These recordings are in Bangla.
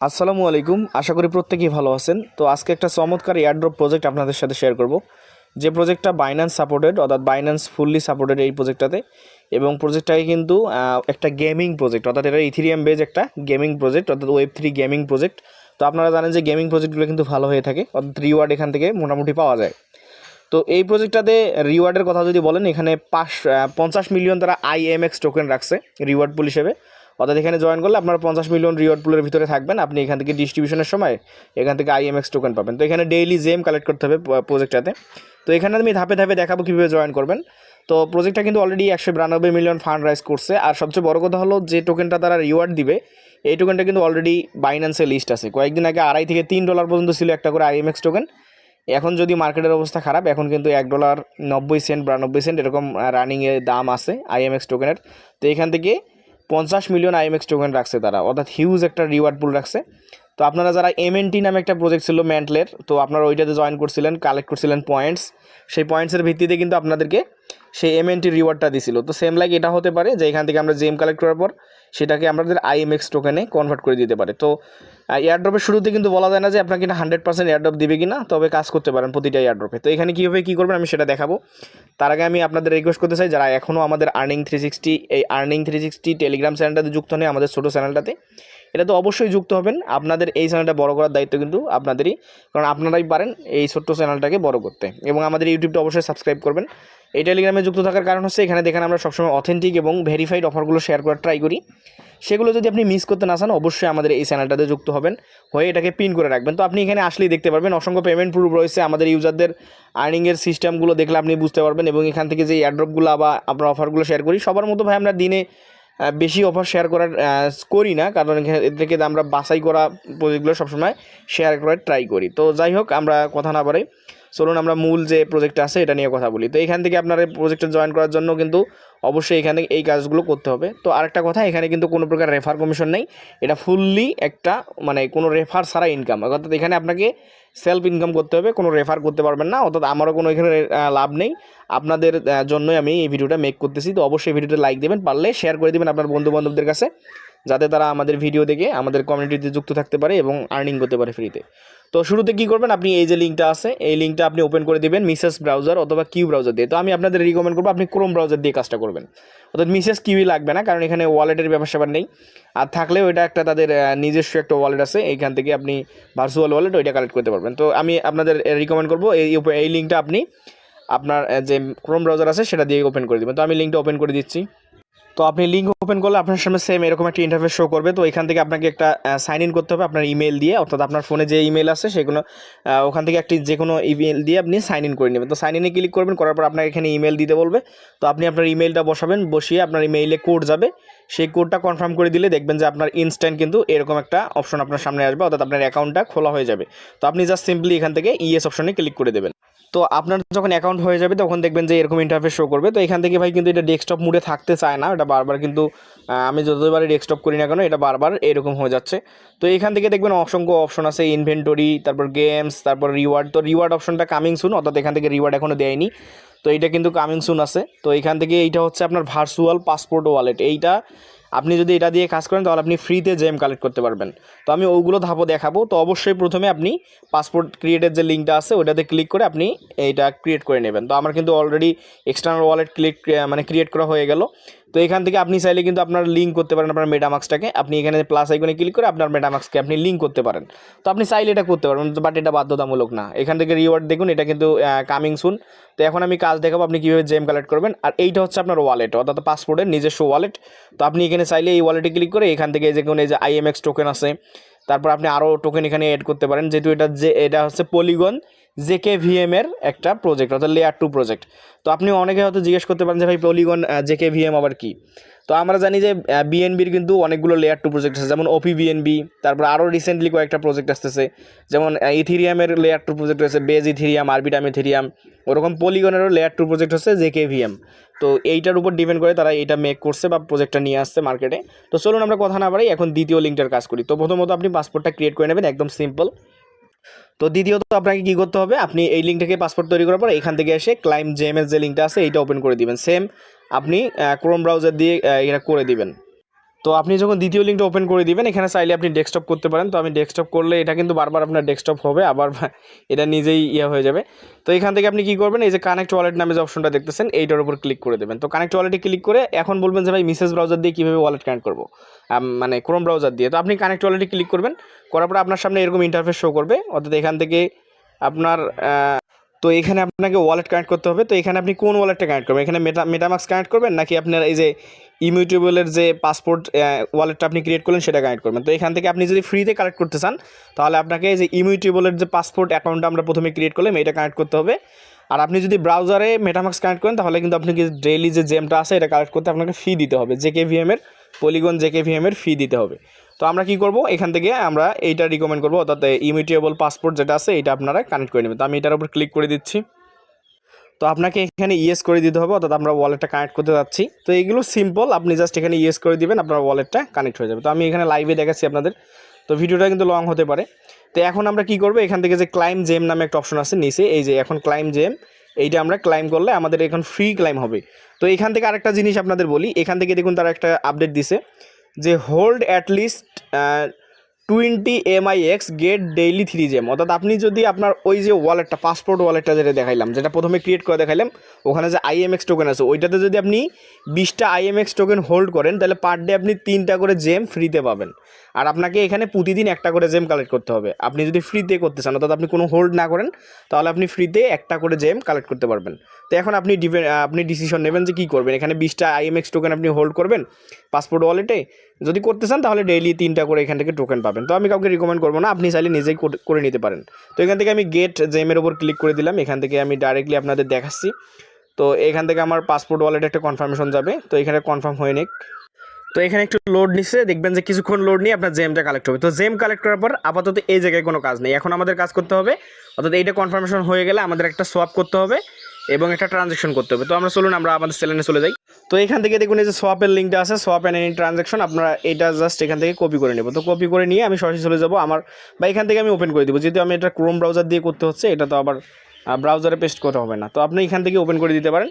আসসালামু আলাইকুম। আশা করি প্রত্যেকেই ভালো আছেন। তো আজকে একটা চমৎকার এয়ারড্রপ প্রজেক্ট আপনাদের সাথে শেয়ার করব, যে প্রজেক্টটা বাইন্যান্স সাপোর্টেড, অর্থাৎ বাইন্যান্স ফুললি সাপোর্টেড এই প্রজেক্টটাতে। এবং প্রজেক্টটাকে কিন্তু একটা গেমিং প্রজেক্ট, অর্থাৎ এটা ইথিরিয়াম বেজ একটা গেমিং প্রজেক্ট, অর্থাৎ ওয়েব 3 গেমিং প্রজেক্ট। তো আপনারা জানেন যে গেমিং প্রজেক্টগুলো কিন্তু ভালো হয়ে থাকে, অর্থাৎ রিওয়ার্ড এখান থেকে মোটামুটি পাওয়া যায়। তো এই প্রজেক্টটাতে রিওয়ার্ডের কথা যদি বলেন, এখানে 50 মিলিয়ন তারা IMX টোকেন রাখছে রিওয়ার্ড পুল হিসেবে। অর্থাৎ এখানে জয়েন করলে আপনারা 50 মিলিয়ন রিওয়ার্ড পুলের ভিতরে থাকবেন। আপনি এখান থেকে ডিস্ট্রিবিউশনের সময় এখান থেকে IMX টোকেন পাবেন। তো এখানে ডেইলি জেম কালেক্ট করতে হবে প্রজেক্টটাতে। তো এখানে আমি ধাপে ধাপে দেখাবো কীভাবে জয়েন করবেন। তো প্রজেক্টটা কিন্তু অলরেডি 192 মিলিয়ন ফান্ড রাইজ করছে। আর সবচেয়ে বড় কথা হলো, যে টোকেনটা তারা রিওয়ার্ড দিবে, এই টোকেনটা কিন্তু অলরেডি বাইন্যান্সে লিস্ট আছে। কয়েকদিন আগে $2.5 থেকে $3 পর্যন্ত ছিল একটা করে IMX টোকেন। এখন যদি মার্কেটের অবস্থা খারাপ, এখন কিন্তু $1.90 92 এরকম রানিংয়ে দাম আছে IMX টোকেনের। তো এখান থেকে 50 মিলিয়ন IMX টোকেন রাখছে তারা, অর্থাৎ হিউজ একটা রিওয়ার্ড পুল রাখছে। তো আপনারা যারা MNT নামে একটা প্রজেক্ট ছিল ম্যান্টলের, তো আপনারা ওইটাতে জয়েন করছিলেন, কালেক্ট করছিলেন পয়েন্টস। সেই পয়েন্টসের ভিত্তিতে কিন্তু আপনাদেরকে সেই MNT রিওয়ার্ডটা দিছিল। তো সেম লাইক এটা হতে পারে যে এখান থেকে আমরা জেম কালেক্ট করার পর সেটাকে আমাদের IMX টোকেনে কনভার্ট করে দিতে পারে। তো এয়ারড্রপের শুরুতে কিন্তু বলা যায় না যে আপনাকে এটা 100% এয়ারড্রপ দিবে কিনা, তবে কাজ করতে পারেন প্রতিটা এয়ারড্রপে। তো এখানে কীভাবে কী করবেন আমি সেটা দেখাবো। তার আগে আমি আপনাদের রিকোয়েস্ট করতে চাই, যারা এখনও আমাদের আর্নিং360 টেলিগ্রাম চ্যানেলটাতে যুক্ত নেই, আমাদের ছোটো চ্যানেলটাতে, এটা তো অবশ্যই যুক্ত হবেন। আপনাদের এই চ্যানেলটা বড় করার দায়িত্ব কিন্তু আপনাদেরই, কারণ আপনারাই পারেন এই ছোট্ট চ্যানেলটাকে বড় করতে। এবং আমাদের ইউটিউবটা অবশ্যই সাবস্ক্রাইব করবেন। এই টেলিগ্রামে যুক্ত থাকার কারণ হচ্ছে, এখানে দেখেন আমরা সবসময় অথেন্টিক এবং ভেরিফাইড অফারগুলো শেয়ার করার ট্রাই করি। সেগুলো যদি আপনি মিস করতে না চান, অবশ্যই আমাদের এই চ্যানেলটাতে যুক্ত হবেন, হয়ে এটাকে পিন করে রাখবেন। তো আপনি এখানে আসলেই দেখতে পারবেন অসংখ্য পেমেন্ট প্রুফ রয়েছে। আমাদের ইউজারদের আর্নিংয়ের সিস্টেমগুলো দেখলে আপনি বুঝতে পারবেন। এবং এখান থেকে যে এয়ারড্রপগুলো বা আমরা অফারগুলো শেয়ার করি, সবার মতো ভাই আমরা দিনে বেশি অফার শেয়ার করি না, কারণ এর থেকে আমরা বাছাই করা প্রজেক্টগুলো সবসময় শেয়ার করার ট্রাই করি। তো যাই হোক, আমরা কথা না বাড়াই, চলুন আমরা মূল যে প্রজেক্টটা আছে এটা নিয়ে কথা বলি। তো এখান থেকে আপনার এই প্রজেক্টে জয়েন করার জন্য কিন্তু অবশ্যই এখানে এই কাজগুলো করতে হবে। তো আরেকটা কথা, এখানে কিন্তু কোনো প্রকার রেফার কমিশন নেই। এটা ফুললি একটা কোনো রেফার ছাড়া ইনকাম, অর্থাৎ এখানে আপনাকে সেলফ ইনকাম করতে হবে, কোনো রেফার করতে পারবেন না। অর্থাৎ আমারও কোনো এখানে লাভ নেই। আপনাদের জন্যই আমি এই ভিডিওটা মেক করতেছি। তো অবশ্যই ভিডিওটা লাইক দেবেন, পারলে শেয়ার করে দেবেন আপনার বন্ধুবান্ধবদের কাছে, যাতে তারা আমাদের ভিডিও দেখে আমাদের কমিউনিটিতে যুক্ত থাকতে পারে এবং আর্নিং করতে পারে ফ্রিতে। তো শুরুতে কী করবেন, আপনি এই যে লিঙ্কটা আছে, এই লিঙ্কটা আপনি ওপেন করে দেবেন মিসেস ব্রাউজার অথবা কিউ ব্রাউজার দিয়ে। তো আমি আপনাদের রিকমেন্ড করবো আপনি ক্রোম ব্রাউজার দিয়ে কাজটা করবেন, অর্থাৎ মিসেস কিউই লাগবে না, কারণ এখানে ওয়ালেটের ব্যাপার স্যাপার নেই। আর থাকলেও এটা একটা তাদের নিজস্ব একটা ওয়ালেট আছে, এইখান থেকে আপনি ভার্চুয়াল ওয়ালেট ওইটা কালেক্ট করতে পারবেন। তো আমি আপনাদের রিকমেন্ড করবো এই লিঙ্কটা আপনি আপনার যে ক্রোম ব্রাউজার আছে সেটা দিয়ে ওপেন করে দেবেন। তো আমি লিঙ্কটা ওপেন করে দিচ্ছি। তো আপনি লিঙ্ক ওপেন করলে আপনার সামনে সেম এরকম একটা ইন্টারফেস শো করবে। তো এখান থেকে আপনাকে একটা সাইন ইন করতে হবে আপনার ইমেল দিয়ে, অর্থাৎ আপনার ফোনে যে ইমেল আছে সেগুলো ওখান থেকে একটি যে কোনো ইমেল দিয়ে আপনি সাইন ইন করে নেবেন। তো সাইন ইনে ক্লিক করবেন, করার পর আপনাকে এখানে ইমেল দিতে বলবে। তো আপনি আপনার ইমেলটা বসাবেন, বসিয়ে আপনার ইমেইলে কোড যাবে, সেই কোডটা কনফার্ম করে দিলে দেখবেন যে আপনার ইনস্ট্যান্ট কিন্তু এরকম একটা অপশন আপনার সামনে আসবে, অর্থাৎ আপনার অ্যাকাউন্টটা খোলা হয়ে যাবে। তো আপনি জাস্ট সিম্পলি এখান থেকে ইয়েস অপশনে ক্লিক করে দেবেন। তো আপনার যখন অ্যাকাউন্ট হয়ে যাবে তখন দেখবেন যে এরকম ইন্টারফেস শো করবে। তো এখান থেকে ভাই কিন্তু এটা ডেস্কটপ মোডে থাকতে চায় না, এটা বারবার কিন্তু আমি যতবারই ডেস্কটপ করি না কেন এটা বারবার এরকম হয়ে যাচ্ছে। তো এখান থেকে দেখবেন অসংখ্য অপশন আছে, ইনভেন্টরি, তারপর গেমস, তারপর রিওয়ার্ড। তো রিওয়ার্ড অপশনটা কামিং সুন, অর্থাৎ এখান থেকে রিওয়ার্ড এখনও দেয়নি, তো এইটা কিন্তু কামিং সুন আছে। তো এখান থেকে এইটা হচ্ছে আপনার ভার্চুয়াল পাসপোর্ট ওয়ালেট। এইটা আপনি যদি এটা দিয়ে কাজ করেন তাহলে আপনি ফ্রিতে জেম কালেক্ট করতে পারবেন। তো আমি ওইগুলো ধাপও দেখাবো। তো অবশ্যই প্রথমে আপনি পাসপোর্ট ক্রিয়েটের যে লিঙ্কটা আছে ওটাতে ক্লিক করে আপনি এইটা ক্রিয়েট করে নেবেন। তো আমার কিন্তু অলরেডি এক্সটার্নাল ওয়ালেট ক্রিয়েট করা হয়ে গেল। তো এখান থেকে আপনি চাইলে কিন্তু আপনার লিঙ্ক করতে পারেন আপনার মেটামাক্সটাকে। আপনি এখানে প্লাস আইকনে ক্লিক করে আপনার মেটামাক্সকে আপনি লিঙ্ক করতে পারেন। তো আপনি চাইলে এটা করতে পারবেন, বাট এটা বাধ্যতামূলক না। এখান থেকে রিওয়ার্ড দেখুন, এটা কিন্তু কামিং সুন। তো এখন আমি কাজ দেখাবো আপনি কীভাবে জেম কালেক্ট করবেন। আর এইটা হচ্ছে আপনার ওয়ালেট, অর্থাৎ পাসপোর্টের নিজস্ব ওয়ালেট। তো আপনি এখানে চাইলে এই ওয়ালেটে ক্লিক করে এখান থেকে যে কোনো এই যে IMX টোকেন আছে, তারপর আপনি আরও টোকেন এখানে অ্যাড করতে পারেন। যেহেতু এটা হচ্ছে পলিগন JKVM এর একটা প্রজেক্ট, অর্থাৎ লেয়ার 2 প্রজেক্ট। তো আপনি অনেকে হয়তো জিজ্ঞেস করতে পারেন যে ভাই পলিগন JKVM আবার কি। তো আমরা জানি যে BNBর কিন্তু অনেকগুলো লেয়ার 2 প্রজেক্ট আছে, যেমন OPBNB, তারপর আরও রিসেন্টলি কয়েকটা প্রজেক্ট আসতেছে, যেমন ইথিরিয়ামের লেয়ার 2 প্রজেক্ট রয়েছে বেজ ইথিরিয়াম, আরবিটাম ইথিরিয়াম। ওরকম পলিগনেরও লেয়ার 2 প্রজেক্ট হচ্ছে JKVM। তো এইটার উপর ডিপেন্ড করে তারা এইটা মেক করছে বা প্রজেক্টটা নিয়ে আসছে মার্কেটে। তো চলুন আমরা কথা না বাড়াই, এখন দ্বিতীয় লিঙ্কটার কাজ করি। তো প্রথমত আপনি পাসপোর্টটা ক্রিয়েট করে নেবেন, একদম সিম্পল। তো দ্বিতীয়ত আপনাকে কী করতে হবে, আপনি এই লিঙ্ক থেকে পাসপোর্ট তৈরি করার পর এখান থেকে এসে ক্লাইম জেএমএস যে লিঙ্কটা আছে এইটা ওপেন করে দিবেন। সেম আপনি ক্রোম ব্রাউজার দিয়ে এটা করে দিবেন। তো আপনি যখন দ্বিতীয় লিঙ্কটা ওপেন করে দিবেন, এখানে চাইলে আপনি ডেস্কটপ করতে পারেন। তো আমি ডেস্কটপ করলে এটা কিন্তু বারবার আপনার ডেস্কটপ হবে, আবার এটা নিজেই হয়ে যাবে। তো এখান থেকে আপনি কী করবেন, এই যে কানেক্ট ওয়ালেট নামে যে অপশনটা দেখতেছেন এইটার উপর ক্লিক করে দেবেন। তো কানেক্ট ওয়ালেটে ক্লিক করে এখন বলবেন যে ভাই মেসেজ ব্রাউজার দিয়ে কীভাবে ওয়ালেট কানেক্ট করবো, মানে ক্রোম ব্রাউজার দিয়ে। তো আপনি কানেক্ট ওয়ালেটে ক্লিক করবেন, করার পর আপনার সামনে এরকম ইন্টারফেস শো করবে, অর্থাৎ এখান থেকে আপনার তো এখানে আপনাকে ওয়ালেট কানেক্ট করতে হবে। তো এখানে আপনি কোন ওয়ালেটটা কানেক্ট করবেন, এখানে মেটামাস্ক কানেক্ট করবেন নাকি আপনার এই যে ইমিউটেবলের যে পাসপোর্ট ওয়ালেটটা আপনি ক্রিয়েট করলেন সেটা কানেক্ট করবেন। তো এখান থেকে আপনি যদি ফ্রিতে কানেক্ট করতে চান তাহলে আপনাকে এই যে ইমিউটেবলের যে পাসপোর্ট অ্যাকাউন্টটা আমরা প্রথমে ক্রিয়েট করলাম এটা কানেক্ট করতে হবে। আর আপনি যদি ব্রাউজারে মেটামাস্ক কানেক্ট করেন তাহলে কিন্তু আপনাকে ডেইলি যে জেমটা আছে এটা কালেক্ট করতে আপনাকে ফি দিতে হবে, জেকেভিএমের পলিগন জেকেভিএমের ফি দিতে হবে। তো আমরা কি করব, এখান থেকে আমরা এইটা রিকমেন্ড করবো, অর্থাৎ ইমিউটেবল পাসপোর্ট যেটা আছে এটা আপনারা কানেক্ট করে নেবেন। তো আমি এটার উপর ক্লিক করে দিচ্ছি। তো আপনাকে এখানে ইয়েস করে দিতে হবে, অর্থাৎ আমরা ওয়ালেটটা কানেক্ট করতে যাচ্ছি। তো এইগুলো সিম্পল, আপনি জাস্ট এখানে ইয়েস করে দিবেন, আপনার ওয়ালেটটা কানেক্ট হয়ে যাবে। তো আমি এখানে লাইভে দেখাচ্ছি আপনাদের, তো ভিডিওটা কিন্তু লং হতে পারে। তো এখন আমরা কি করব, এখান থেকে যে ক্লাইম জেম নামে একটা অপশন আছে নিচে, এই যে এখন ক্লাইম জেম, এইটা আমরা ক্লাইম করলে আমাদের এখন ফ্রি ক্লাইম হবে। তো এখান থেকে আরেকটা জিনিস আপনাদের বলি, এখান থেকে দেখুন তারা একটা আপডেট দিছে যে hold at least 20 MIX get daily 3 gem. অর্থাৎ আপনি যদি আপনার ওই যে ওয়ালেটটা পাসপোর্ট ওয়ালেটটা যেটা দেখাইলাম, যেটা প্রথমে ক্রিয়েট করে দেখাইলাম, ওখানে যে IMX টোকেন আছে ওইটাতে যদি আপনি 20টা IMX টোকেন হোল্ড করেন তাহলে পার ডে আপনি 3টা করে জেম ফ্রিতে পাবেন। আর আপনাকে এখানে প্রতিদিন একটা করে জেম কালেক্ট করতে হবে। আপনি যদি ফ্রিতে করতে চান, অর্থাৎ আপনি কোনো হোল্ড না করেন, তাহলে আপনি ফ্রিতে একটা করে জেম কালেক্ট করতে পারবেন। তো এখন আপনি ডিসিশন নেবেন যে কী করবেন, এখানে 20টা IMX টোকেন আপনি হোল্ড করবেন পাসপোর্ট ওয়ালেটে, যদি করতে চান তাহলে ডেইলি 3টা করে এখান থেকে টোকেন পাবেন। তো আমি কাউকে রিকমেন্ড করবো না, আপনি চাইলে নিজেই করে নিতে পারেন। তো এখান থেকে আমি গেট জেমের উপর ক্লিক করে দিলাম, এখান থেকে আমি ডাইরেক্টলি আপনাদের দেখাচ্ছি। তো এখান থেকে আমার পাসপোর্ট ওয়ালেটে একটা কনফার্মেশন যাবে, তো এখানে কনফার্ম হয়ে নিক। তো এখানে একটু লোড নিচ্ছে, দেখবেন যে কিছুক্ষণ লোড নিয়ে আপনার জেমটা কালেক্ট হবে। তো জেম কালেক্ট করার পর আপাতত এই জায়গায় কোনো কাজ নেই, এখন আমাদের কাজ করতে হবে, অর্থাৎ এইটা কনফার্মেশন হয়ে গেলে আমাদের একটা সোয়াপ করতে হবে এবং একটা ট্রানজ্যাকশন করতে হবে। তো আমরা চলুন আমরা আমাদের চ্যানেলে চলে যাই। তো এখান থেকে দেখুন এই যে সোয়াপের লিঙ্কটা আছে, সোয়াপ অ্যান্ড এনি ট্রানজ্যাকশন, আপনারা এটা জাস্ট এখান থেকে কপি করে নেব। তো কপি করে নিয়ে আমি সরাসরি চলে যাব আমার, বা এখান থেকে আমি ওপেন করে দেবো, যেহেতু আমি এটা ক্রোম ব্রাউজার দিয়ে করতে হচ্ছে, এটা তো আবার ব্রাউজারে পেস্ট করতে হবে না। তো আপনি এখান থেকে ওপেন করে দিতে পারেন।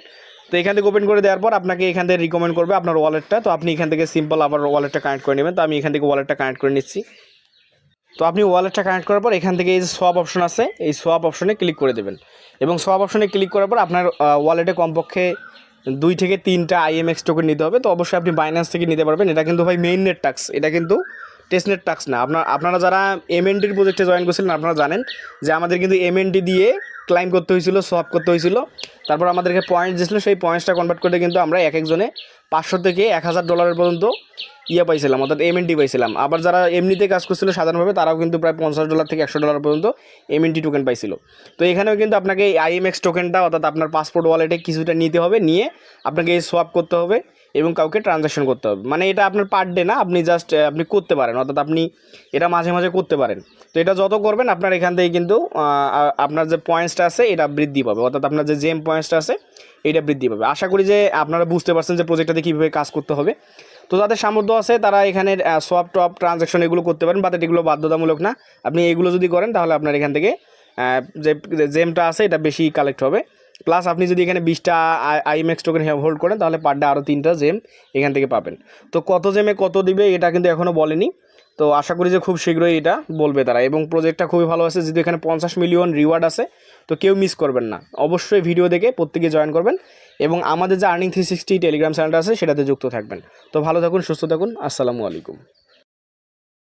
তো এখান থেকে ওপেন করে দেওয়ার পর আপনাকে এখান থেকে রিকমেন্ড করবে আপনার ওয়ালেটটা। তো আপনি এখান থেকে সিম্পল আবার ওয়ালেটটা কানেক্ট করে নেবেন। তো আমি এখান থেকে ওয়ালেটটা কানেক্ট করে নিচ্ছি। তো আপনি ওয়ালেটটা কানেক্ট করার পর এখান থেকে এই যে সোয়াপ অপশন আছে, এই সোয়াপ অপশনে ক্লিক করে দেবেন এবং সোয়াপ অপশনে ক্লিক করার পর আপনার ওয়ালেটে কমপক্ষে 2 থেকে 3টা IMX টোকেন নিতে হবে। তো অবশ্যই আপনি বাইন্যান্স থেকে নিতে পারবেন, এটা কিন্তু ভাই মেইন নেট টাস্ক, এটা কিন্তু টেস্টনেট টাস্ক না। আপনারা যারা MNDর প্রজেক্টে জয়েন করছিলেন আপনারা জানেন যে আমাদের কিন্তু MND দিয়ে ক্লাইম করতে হয়েছিল, সোয়াপ করতে হয়েছিল, তারপর আমাদেরকে পয়েন্ট দিয়েছিল, সেই পয়েন্টসটা কনভার্ট করতে কিন্তু আমরা এক একজনে 500 থেকে $1000 পর্যন্ত পাইছিলাম, অর্থাৎ MND পাইছিলাম। আবার যারা এমনিতে কাজ করছিল সাধারণভাবে তারাও কিন্তু প্রায় $50 থেকে $100 পর্যন্ত MND টোকেন পাইছিল। তো এখানেও কিন্তু আপনাকে এই IMX টোকেনটা অর্থাৎ আপনার পাসপোর্ট ওয়ালেটে কিছুটা নিতে হবে, নিয়ে আপনাকে এই সোয়াপ করতে হবে এবং কাউকে ট্রানজ্যাকশন করতে হবে। মানে এটা আপনার পার ডে না, আপনি জাস্ট আপনি করতে পারেন, অর্থাৎ আপনি এটা মাঝে মাঝে করতে পারেন। তো এটা যত করবেন আপনার এখান থেকে কিন্তু আপনার যে পয়েন্টসটা আছে এটা বৃদ্ধি পাবে, অর্থাৎ আপনার যে জেম পয়েন্টসটা আছে এটা বৃদ্ধি পাবে। আশা করি যে আপনারা বুঝতে পারছেন যে প্রজেক্টটাতে কীভাবে কাজ করতে হবে। তো যাদের সামর্থ্য আছে তারা এখানে সোয়াপ টপ ট্রানজ্যাকশন এগুলো করতে পারেন, বাট এগুলো বাধ্যতামূলক না। আপনি এগুলো যদি করেন তাহলে আপনার এখান থেকে যে জেমটা আছে এটা বেশি কালেক্ট হবে। প্লাস আপনি যদি এখানে 20টা IMX টোকেন হোল্ড করেন তাহলে পার ডে আরও 3টা জেম এখান থেকে পাবেন। তো কত জেমে কত দিবে এটা কিন্তু এখনও বলেনি, তো আশা করি যে খুব শীঘ্রই এটা বলবে তারা। এবং প্রজেক্টটা খুবই ভালো আছে, যেহেতু এখানে 50 মিলিয়ন রিওয়ার্ড আছে, তো কেউ মিস করবেন না, অবশ্যই ভিডিও দেখে প্রত্যেকে জয়েন করবেন এবং আমাদের যে আর্নিং 360 টেলিগ্রাম চ্যানেলটা আছে সেটাতে যুক্ত থাকবেন। তো ভালো থাকুন, সুস্থ থাকুন, আসসালামু আলাইকুম।